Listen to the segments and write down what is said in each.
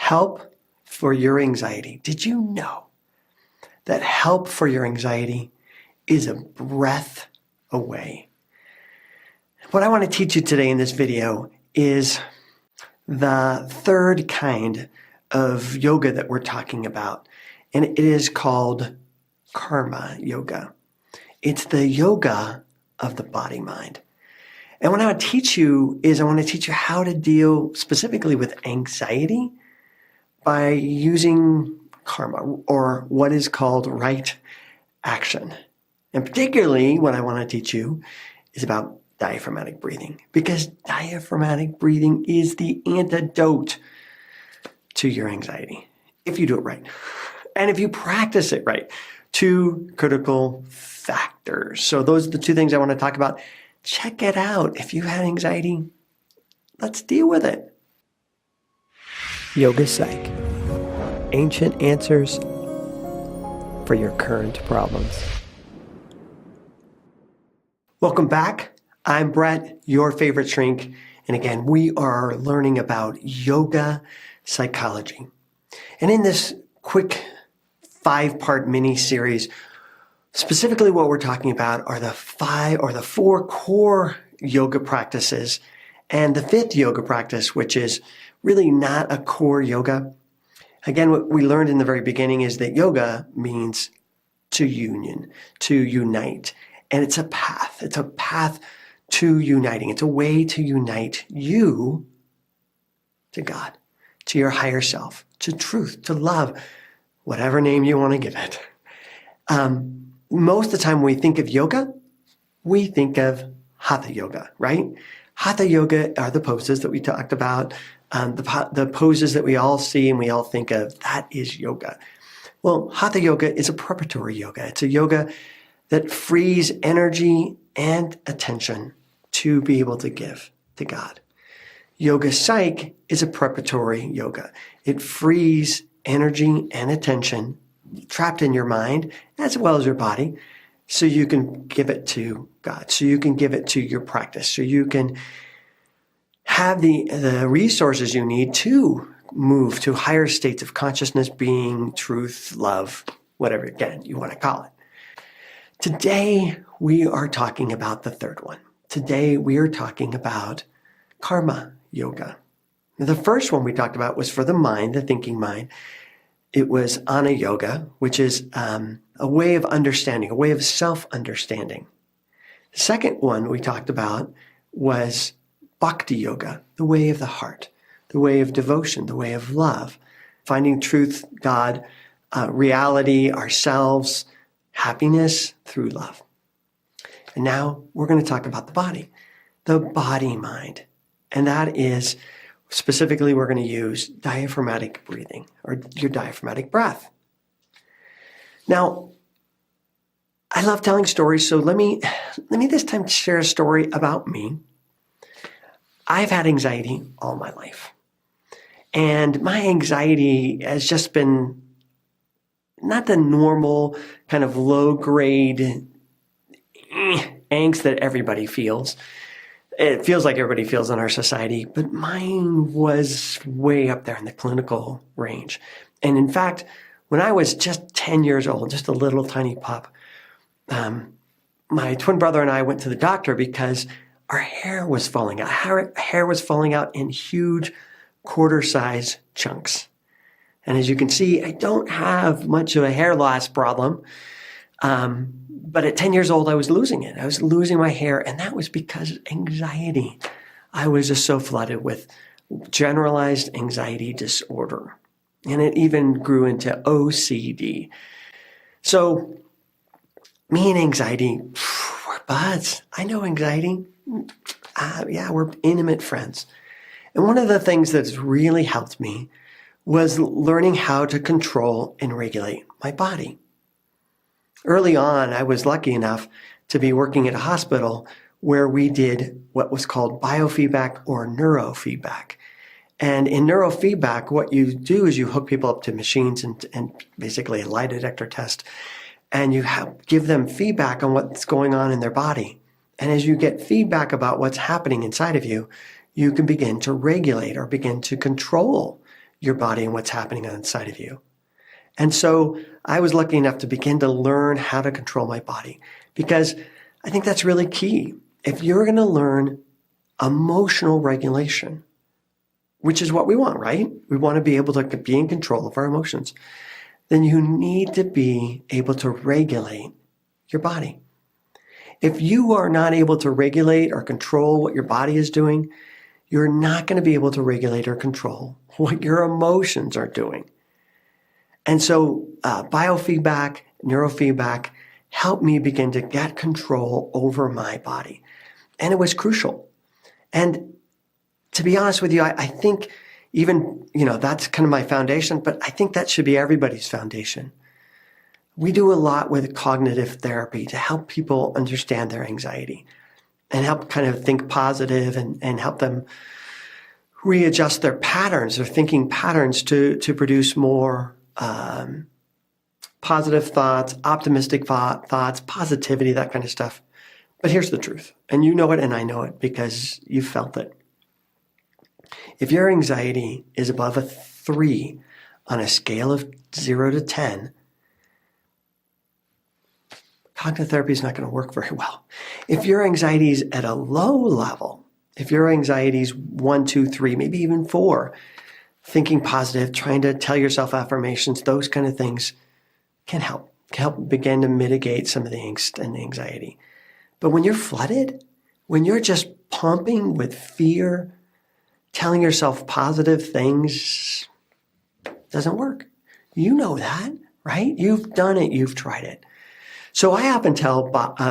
help for your anxiety. Did you know that help for your anxiety is a breath away? What I want to teach you today in this video is the third kind of yoga that we're talking about, and it is called karma yoga. It's the yoga of the body-mind. And what I want to teach you is I want to teach you how to deal specifically with anxiety by using karma, or what is called right action. And particularly what I want to teach you is about diaphragmatic breathing, because diaphragmatic breathing is the antidote to your anxiety if you do it right. And if you practice it right, two critical factors. So those are the two things I want to talk about. Check it out. If you had anxiety, let's deal with it. Yoga Psych. Ancient answers for your current problems. Welcome back. I'm Brett, your favorite shrink. And again, we are learning about yoga psychology. And in this quick 5-part mini series, specifically what we're talking about are the 4 core yoga practices and the 5th yoga practice, which is really not a core yoga. Again, what we learned in the very beginning is that yoga means to union, to unite. And it's a path. It's a path to uniting. It's a way to unite you to God, to your higher self, to truth, to love, whatever name you want to give it. Most of the time when we think of yoga, we think of hatha yoga, right? Hatha yoga are the poses that we talked about, the poses that we all see and we all think of. That is yoga. Well, hatha yoga is a preparatory yoga. It's a yoga that frees energy and attention to be able to give to God. Yoga Psych is a preparatory yoga. It frees energy and attention trapped in your mind as well as your body, so you can give it to God, so you can give it to your practice, so you can have the resources you need to move to higher states of consciousness, being, truth, love, whatever, again, you want to call it. Today, we are talking about the third one. Today, we are talking about karma yoga. The first one we talked about was for the mind, the thinking mind. It was Ana Yoga, which is a way of understanding, a way of self-understanding. The second one we talked about was Bhakti Yoga, the way of the heart, the way of devotion, the way of love, finding truth, God, reality, ourselves, happiness through love. And now we're going to talk about the body-mind. And that is, specifically, we're going to use diaphragmatic breathing, or your diaphragmatic breath. Now, I love telling stories, so let me this time share a story about me. I've had anxiety all my life. And my anxiety has just been not the normal kind of low-grade angst that everybody feels. It feels like everybody feels in our society, but mine was way up there in the clinical range. And in fact, when I was just 10 years old, just a little tiny pup, my twin brother and I went to the doctor because our hair was falling out. Our hair was falling out in huge quarter-size chunks. And as you can see, I don't have much of a hair loss problem. But at 10 years old, I was losing it. I was losing my hair, and that was because of anxiety. I was just so flooded with generalized anxiety disorder. And it even grew into OCD. So me and anxiety, we're buds. I know anxiety. Yeah, we're intimate friends. And one of the things that's really helped me was learning how to control and regulate my body. Early on, I was lucky enough to be working at a hospital where we did what was called biofeedback or neurofeedback. And in neurofeedback, what you do is you hook people up to machines and basically a lie detector test, and you give them feedback on what's going on in their body. And as you get feedback about what's happening inside of you, you can begin to regulate or begin to control your body and what's happening inside of you. And so I was lucky enough to begin to learn how to control my body, because I think that's really key. If you're going to learn emotional regulation, which is what we want, right? We want to be able to be in control of our emotions. Then you need to be able to regulate your body. If you are not able to regulate or control what your body is doing, you're not going to be able to regulate or control what your emotions are doing. And so biofeedback, neurofeedback helped me begin to get control over my body. And it was crucial. And to be honest with you, I think even, that's kind of my foundation, but I think that should be everybody's foundation. We do a lot with cognitive therapy to help people understand their anxiety and help kind of think positive and help them readjust their patterns, their thinking patterns to produce more positive thoughts, optimistic thoughts, positivity, that kind of stuff. But here's the truth, and you know it and I know it because you felt it. If your anxiety is above a 3 on a scale of 0 to 10, cognitive therapy is not going to work very well. If your anxiety is at a low level, if your anxiety is 1, 2, 3, maybe even 4, thinking positive, trying to tell yourself affirmations, those kind of things can help begin to mitigate some of the angst and anxiety. But when you're flooded, when you're just pumping with fear, telling yourself positive things, doesn't work. You know that, right? You've done it. You've tried it. So I often tell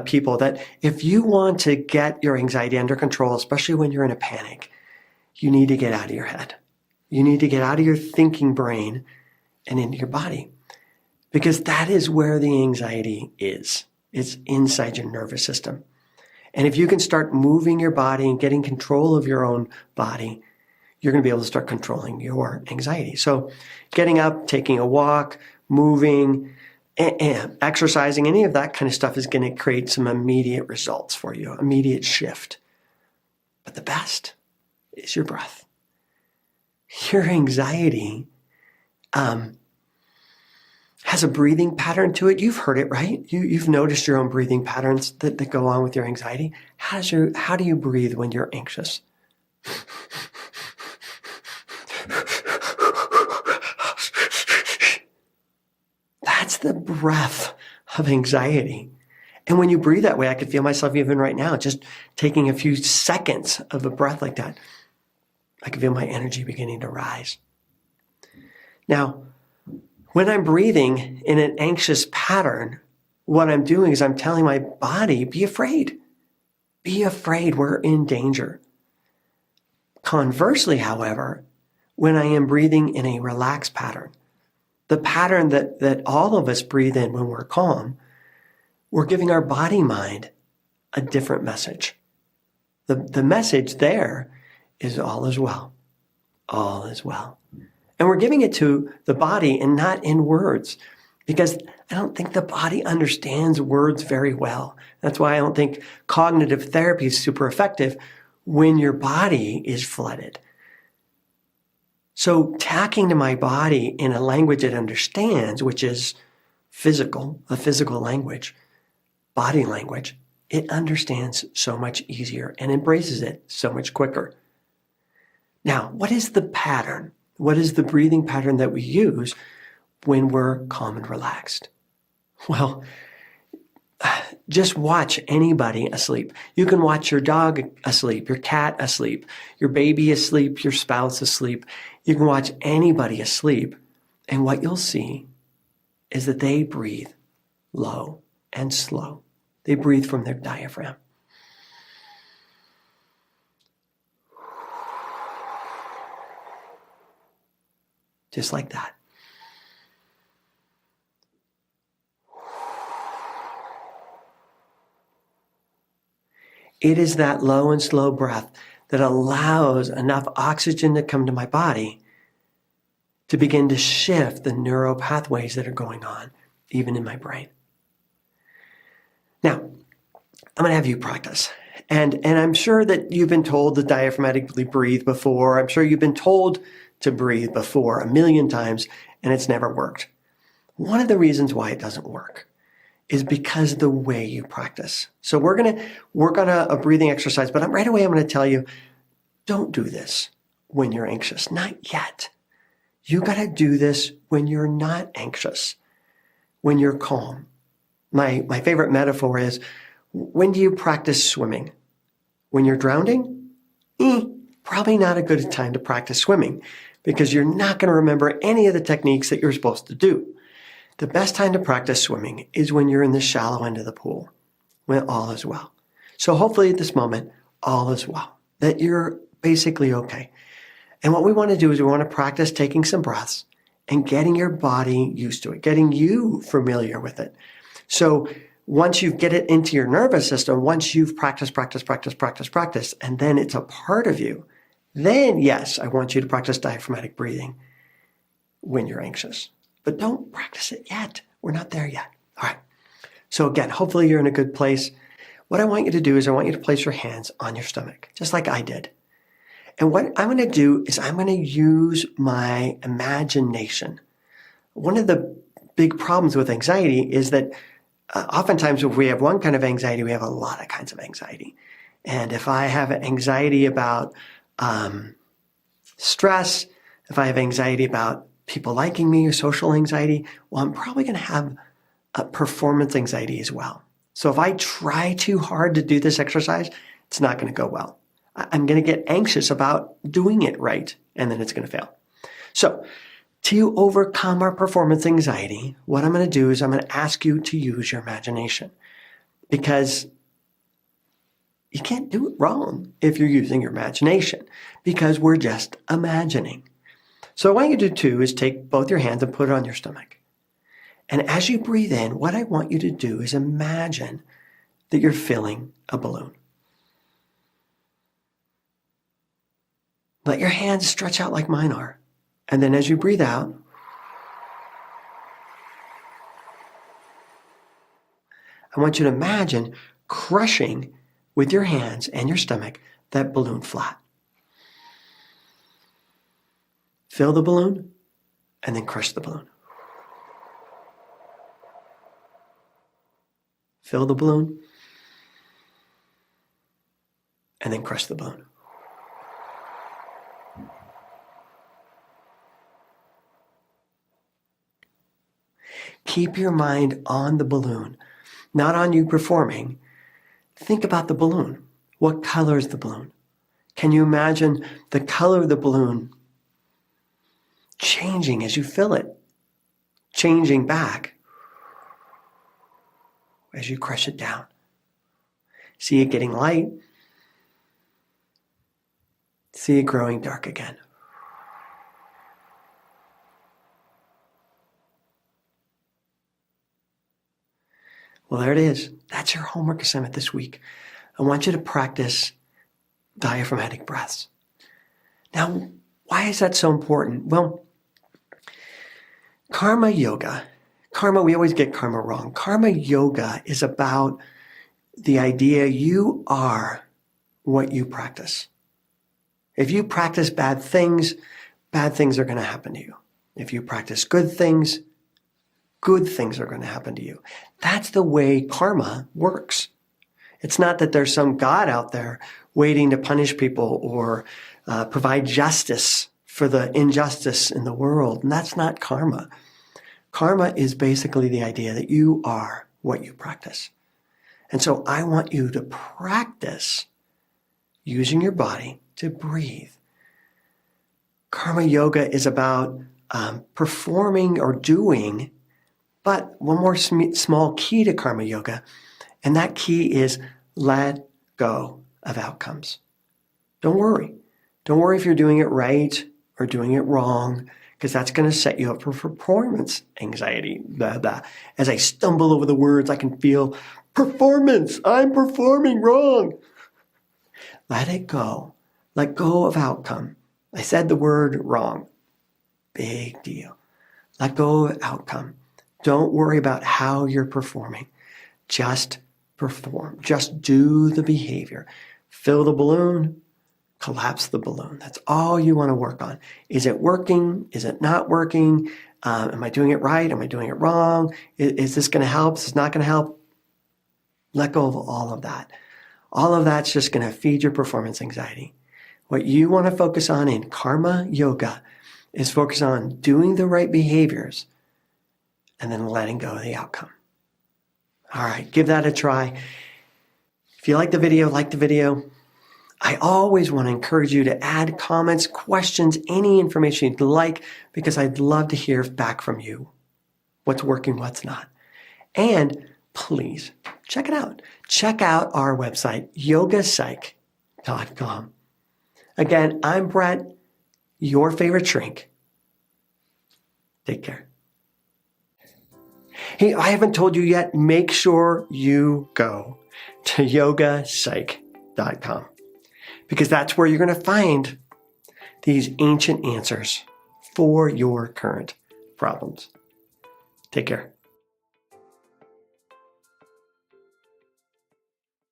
people that if you want to get your anxiety under control, especially when you're in a panic, you need to get out of your head. You need to get out of your thinking brain and into your body, because that is where the anxiety is. It's inside your nervous system. And if you can start moving your body and getting control of your own body, you're going to be able to start controlling your anxiety. So getting up, taking a walk, moving, exercising, any of that kind of stuff is going to create some immediate results for you, immediate shift. But the best is your breath. Your anxiety has a breathing pattern to it. You've heard it, right? You've noticed your own breathing patterns that go on with your anxiety. How do you breathe when you're anxious? That's the breath of anxiety. And when you breathe that way, I could feel myself even right now, just taking a few seconds of a breath like that. I can feel my energy beginning to rise. Now, when I'm breathing in an anxious pattern, what I'm doing is I'm telling my body, be afraid. Be afraid, we're in danger. Conversely, however, when I am breathing in a relaxed pattern, the pattern that all of us breathe in when we're calm, we're giving our body-mind a different message. The message there is all is well. All is well. And we're giving it to the body and not in words, because I don't think the body understands words very well. That's why I don't think cognitive therapy is super effective when your body is flooded. So tacking to my body in a language it understands, which is physical, a physical language, body language, it understands so much easier and embraces it so much quicker. Now, what is the pattern? What is the breathing pattern that we use when we're calm and relaxed? Well, just watch anybody asleep. You can watch your dog asleep, your cat asleep, your baby asleep, your spouse asleep. You can watch anybody asleep, and what you'll see is that they breathe low and slow. They breathe from their diaphragm. Just like that. It is that low and slow breath that allows enough oxygen to come to my body to begin to shift the neural pathways that are going on, even in my brain. Now, I'm going to have you practice. And I'm sure that you've been told to diaphragmatically breathe before. I'm sure you've been told to breathe before 1,000,000 times, and it's never worked. One of the reasons why it doesn't work is because of the way you practice. So we're going to work on a breathing exercise, but right away I'm going to tell you, don't do this when you're anxious. Not yet. You got to do this when you're not anxious, when you're calm. My favorite metaphor is, when do you practice swimming? When you're drowning? Probably not a good time to practice swimming because you're not going to remember any of the techniques that you're supposed to do. The best time to practice swimming is when you're in the shallow end of the pool, when all is well. So hopefully at this moment, all is well, that you're basically okay. And what we want to do is we want to practice taking some breaths and getting your body used to it, getting you familiar with it. So once you get it into your nervous system, once you've practiced, and then it's a part of you, then yes, I want you to practice diaphragmatic breathing when you're anxious. But don't practice it yet. We're not there yet. All right. So again, hopefully you're in a good place. What I want you to do is I want you to place your hands on your stomach, just like I did. And what I'm going to do is I'm going to use my imagination. One of the big problems with anxiety is that oftentimes if we have one kind of anxiety, we have a lot of kinds of anxiety. And if I have anxiety about stress, if I have anxiety about people liking me or social anxiety, well, I'm probably going to have performance anxiety as well. So if I try too hard to do this exercise, it's not going to go well. I'm going to get anxious about doing it right, and then it's going to fail. So to overcome our performance anxiety, what I'm going to do is I'm going to ask you to use your imagination, because you can't do it wrong if you're using your imagination, because we're just imagining. So what I want you to do is take both your hands and put it on your stomach. And as you breathe in, what I want you to do is imagine that you're filling a balloon. Let your hands stretch out like mine are. And then as you breathe out, I want you to imagine crushing with your hands and your stomach that balloon flat. Fill the balloon and then crush the balloon. Fill the balloon and then crush the balloon. Keep your mind on the balloon, not on you performing. Think about the balloon. What color is the balloon? Can you imagine the color of the balloon changing as you fill it, changing back as you crush it down? See it getting light. See it growing dark again. Well, there it is. That's your homework assignment this week. I want you to practice diaphragmatic breaths. Now, why is that so important? Well, karma yoga, we always get karma wrong. Karma yoga is about the idea you are what you practice. If you practice bad things are going to happen to you. If you practice good things are going to happen to you. That's the way karma works. It's not that there's some God out there waiting to punish people or provide justice for the injustice in the world. And that's not karma. Karma is basically the idea that you are what you practice. And so I want you to practice using your body to breathe. Karma yoga is about performing or doing. But one more small key to karma yoga, and that key is let go of outcomes. Don't worry. Don't worry if you're doing it right or doing it wrong, because that's going to set you up for performance anxiety. Blah, blah. As I stumble over the words, I can feel performance. I'm performing wrong. Let it go. Let go of outcome. I said the word wrong. Big deal. Let go of outcome. Don't worry about how you're performing. Just perform. Just do the behavior. Fill the balloon, collapse the balloon. That's all you want to work on. Is it working? Is it not working? Am I doing it right? Am I doing it wrong? Is this going to help? Is this not going to help? Let go of all of that. All of that's just going to feed your performance anxiety. What you want to focus on in karma yoga is focus on doing the right behaviors and then letting go of the outcome. All right, give that a try. If you like the video, I always want to encourage you to add comments, questions, any information you'd like, because I'd love to hear back from you. What's working, what's not. And please check it out. Check out our website, yogapsych.com. Again, I'm Brett, your favorite shrink. Take care. Hey, I haven't told you yet, make sure you go to yogapsych.com, because that's where you're going to find these ancient answers for your current problems. Take care.